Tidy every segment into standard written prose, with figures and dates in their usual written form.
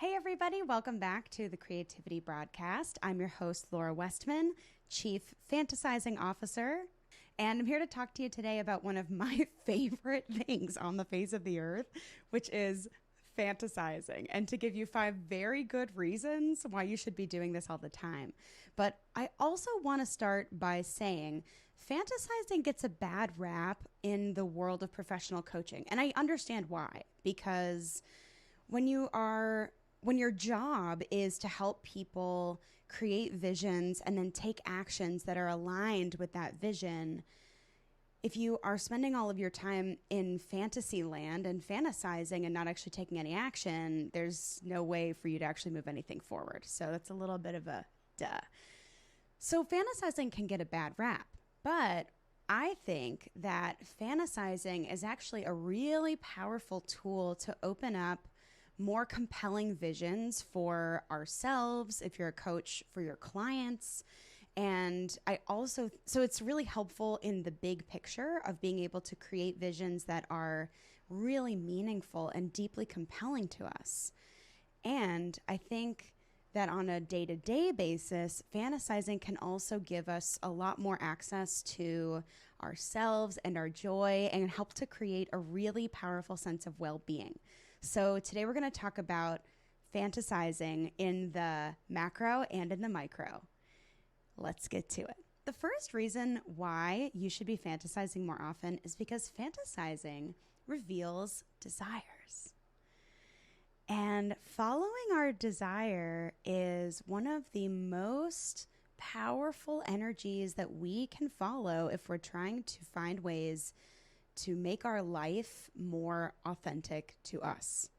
Hey, everybody. Welcome back to the Creativity Broadcast. I'm your host, Laura Westman, Chief Fantasizing Officer. And I'm here to talk to you today about one of my favorite things on the face of the earth, which is fantasizing, and to give you 5 very good reasons why you should be doing this all the time. But I also want to start by saying fantasizing gets a bad rap in the world of professional coaching. And I understand why, because when your job is to help people create visions and then take actions that are aligned with that vision, if you are spending all of your time in fantasy land and fantasizing and not actually taking any action, there's no way for you to actually move anything forward. So that's a little bit of a duh. So fantasizing can get a bad rap, but I think that fantasizing is actually a really powerful tool to open up more compelling visions for ourselves, if you're a coach, for your clients. And so it's really helpful in the big picture of being able to create visions that are really meaningful and deeply compelling to us. And I think that on a day-to-day basis, fantasizing can also give us a lot more access to ourselves and our joy and help to create a really powerful sense of well-being. So today we're going to talk about fantasizing in the macro and in the micro. Let's get to it. The first reason why you should be fantasizing more often is because fantasizing reveals desires. And following our desire is one of the most powerful energies that we can follow if we're trying to find ways to make our life more authentic to us.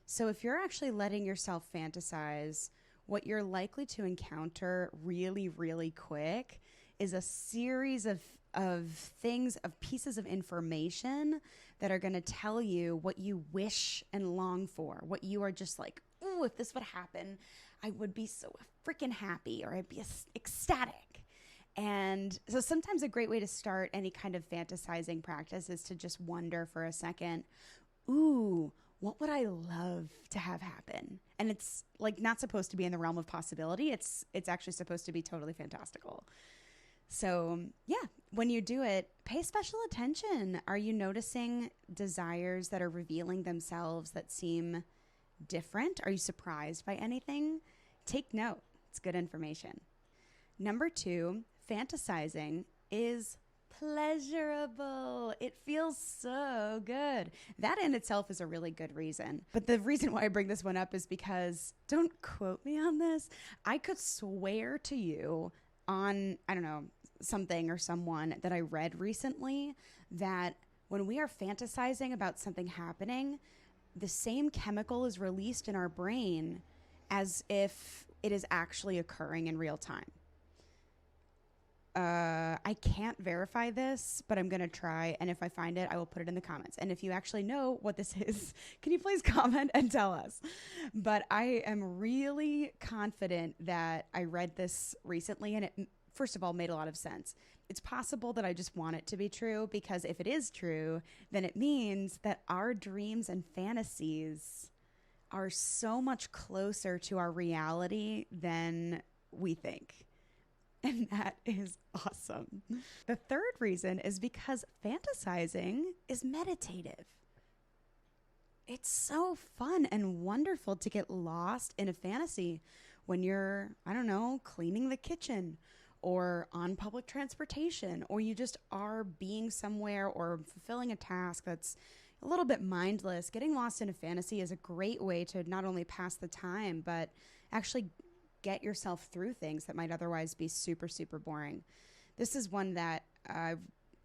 So if you're actually letting yourself fantasize, what you're likely to encounter really, really quick is a series of things, of pieces of information that are going to tell you what you wish and long for, what you are just like, ooh, if this would happen, I would be so freaking happy, or I'd be ecstatic. And so sometimes a great way to start any kind of fantasizing practice is to just wonder for a second, ooh, what would I love to have happen? And it's like not supposed to be in the realm of possibility. It's actually supposed to be totally fantastical. So yeah, when you do it, pay special attention. Are you noticing desires that are revealing themselves that seem different? Are you surprised by anything? Take note. It's good information. Number 2, fantasizing is pleasurable. It feels so good. That in itself is a really good reason. But the reason why I bring this one up is because, don't quote me on this, I could swear to you on, I don't know, something or someone that I read recently that when we are fantasizing about something happening, the same chemical is released in our brain as if it is actually occurring in real time. I can't verify this, but I'm going to try. And if I find it, I will put it in the comments. And if you actually know what this is, can you please comment and tell us? But I am really confident that I read this recently, and it, first of all, made a lot of sense. It's possible that I just want it to be true, because if it is true, then it means that our dreams and fantasies are so much closer to our reality than we think. And that is awesome. The third reason is because fantasizing is meditative. It's so fun and wonderful to get lost in a fantasy when you're, I don't know, cleaning the kitchen or on public transportation, or you just are being somewhere or fulfilling a task that's a little bit mindless. Getting lost in a fantasy is a great way to not only pass the time, but actually get yourself through things that might otherwise be super, super boring. This is one that I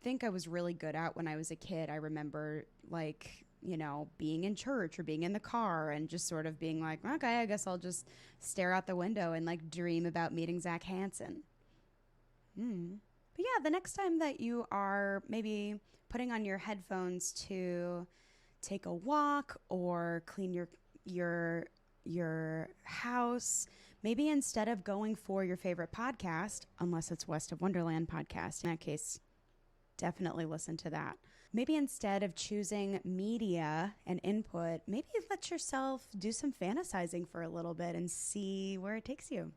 think I was really good at when I was a kid. I remember, like, you know, being in church or being in the car and just sort of being like, okay, I guess I'll just stare out the window and like dream about meeting Zach Hansen. But yeah, the next time that you are maybe putting on your headphones to take a walk or clean your house, maybe instead of going for your favorite podcast, unless it's West of Wonderland podcast, in that case, definitely listen to that. Maybe instead of choosing media and input, maybe let yourself do some fantasizing for a little bit and see where it takes you.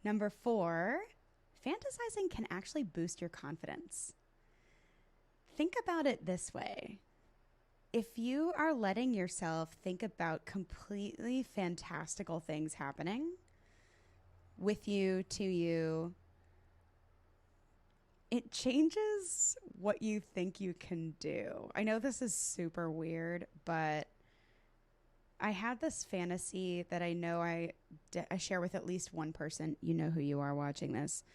Number 4, fantasizing can actually boost your confidence. Think about it this way. If you are letting yourself think about completely fantastical things happening with you, to you, it changes what you think you can do. I know this is super weird, but I had this fantasy that I know I share with at least one person. You know who you are watching this.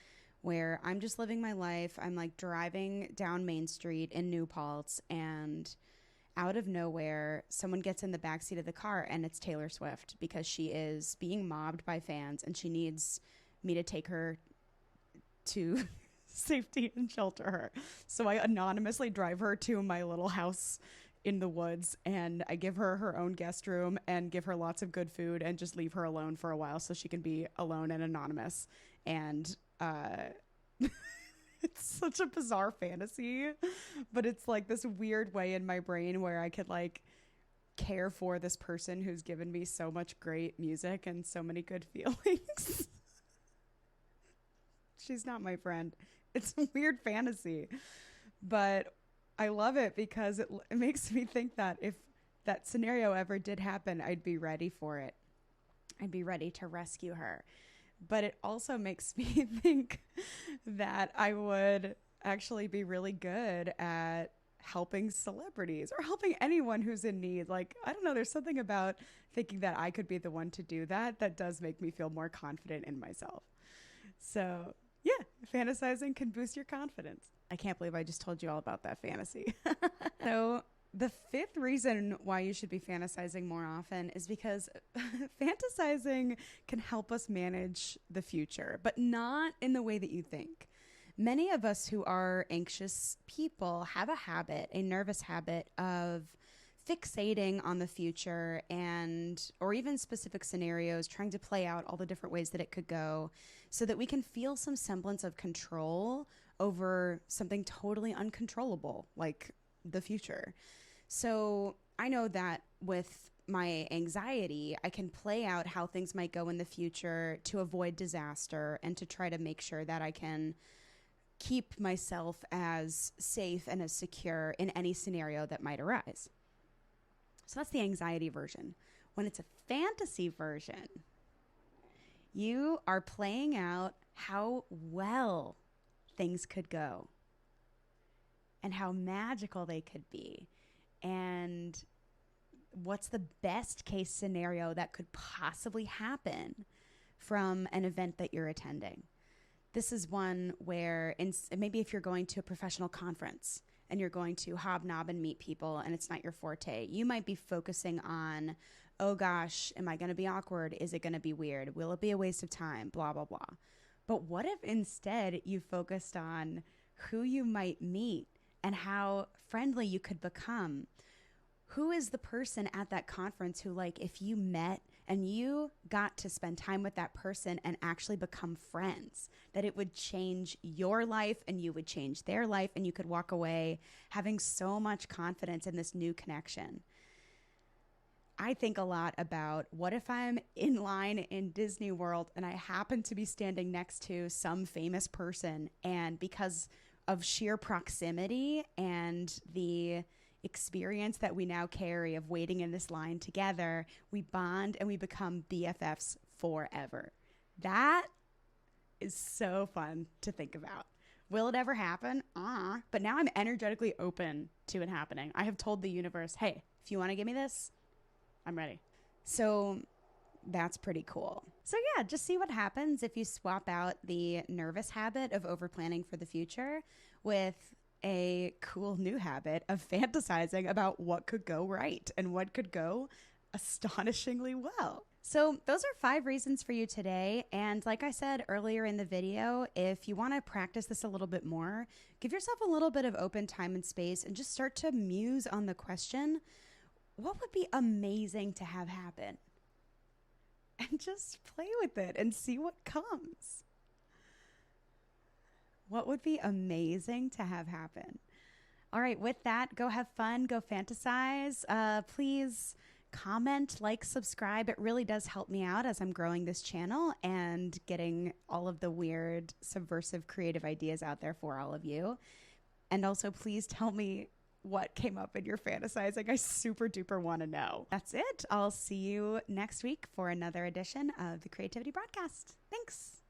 Where I'm just living my life. I'm like driving down Main Street in New Paltz, and out of nowhere, someone gets in the backseat of the car, and it's Taylor Swift, because she is being mobbed by fans and she needs me to take her to safety and shelter her. So I anonymously drive her to my little house in the woods, and I give her her own guest room and give her lots of good food and just leave her alone for a while so she can be alone and anonymous. And it's such a bizarre fantasy, but it's like this weird way in my brain where I could like care for this person who's given me so much great music and so many good feelings. She's not my friend. It's a weird fantasy, but I love it because it makes me think that if that scenario ever did happen, I'd be ready for it. I'd be ready to rescue her. But it also makes me think that I would actually be really good at helping celebrities or helping anyone who's in need. Like, I don't know, there's something about thinking that I could be the one to do that that does make me feel more confident in myself. So, yeah, fantasizing can boost your confidence. I can't believe I just told you all about that fantasy. So, the 5th reason why you should be fantasizing more often is because fantasizing can help us manage the future, but not in the way that you think. Many of us who are anxious people have a nervous habit of fixating on the future or even specific scenarios, trying to play out all the different ways that it could go so that we can feel some semblance of control over something totally uncontrollable, like the future. So I know that with my anxiety, I can play out how things might go in the future to avoid disaster and to try to make sure that I can keep myself as safe and as secure in any scenario that might arise. So that's the anxiety version. When it's a fantasy version, you are playing out how well things could go and how magical they could be. And what's the best case scenario that could possibly happen from an event that you're attending? This is one where maybe if you're going to a professional conference and you're going to hobnob and meet people and it's not your forte, you might be focusing on, oh gosh, am I going to be awkward? Is it going to be weird? Will it be a waste of time? Blah, blah, blah. But what if instead you focused on who you might meet and how friendly you could become? Who is the person at that conference who, like, if you met and you got to spend time with that person and actually become friends, that it would change your life and you would change their life and you could walk away having so much confidence in this new connection? I think a lot about, what if I'm in line in Disney World and I happen to be standing next to some famous person, and because of sheer proximity and the experience that we now carry of waiting in this line together, we bond and we become BFFs forever. That is so fun to think about. Will it ever happen? But now I'm energetically open to it happening. I have told the universe, hey, if you want to give me this, I'm ready. So that's pretty cool. So yeah, just see what happens if you swap out the nervous habit of overplanning for the future with a cool new habit of fantasizing about what could go right and what could go astonishingly well. So those are 5 reasons for you today. And like I said earlier in the video, if you want to practice this a little bit more, give yourself a little bit of open time and space and just start to muse on the question, what would be amazing to have happen? And just play with it and see what comes. What would be amazing to have happen? All right, with that, go have fun, go fantasize. Please comment, like, subscribe. It really does help me out as I'm growing this channel and getting all of the weird, subversive, creative ideas out there for all of you. And also, please tell me what came up in your fantasizing. I super duper want to know. That's it. I'll see you next week for another edition of the Creativity Broadcast. Thanks.